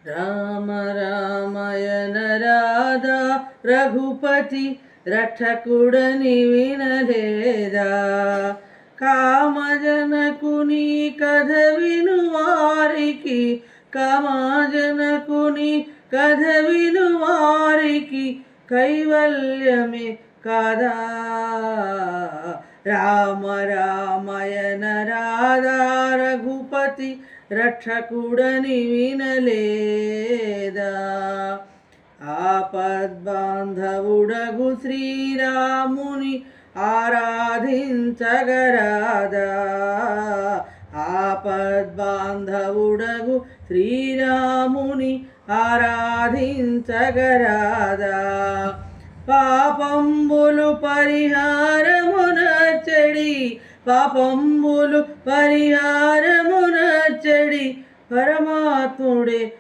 రామ రామయన రాధా రఘుపతి రక్షకుడని వినలేదా? కామజనకుని కథ విను వారికి, కామజనకుని కథ విను వారికి కైవల్యమే కాదా? రామ రామయన రాధా రఘుపతి రక్షకుడని వినలేదా? ఆపద్బాంధవుడగు శ్రీరాముని ఆరాధించగరాదా? ఆపద్బాంధవుడగు శ్రీరాముని ఆరాధించగరాదా? పాపంబులు పరిహారమునచ్చడి, పాపంబులు పరిహారమునచ్చడి పరమాత్ముడే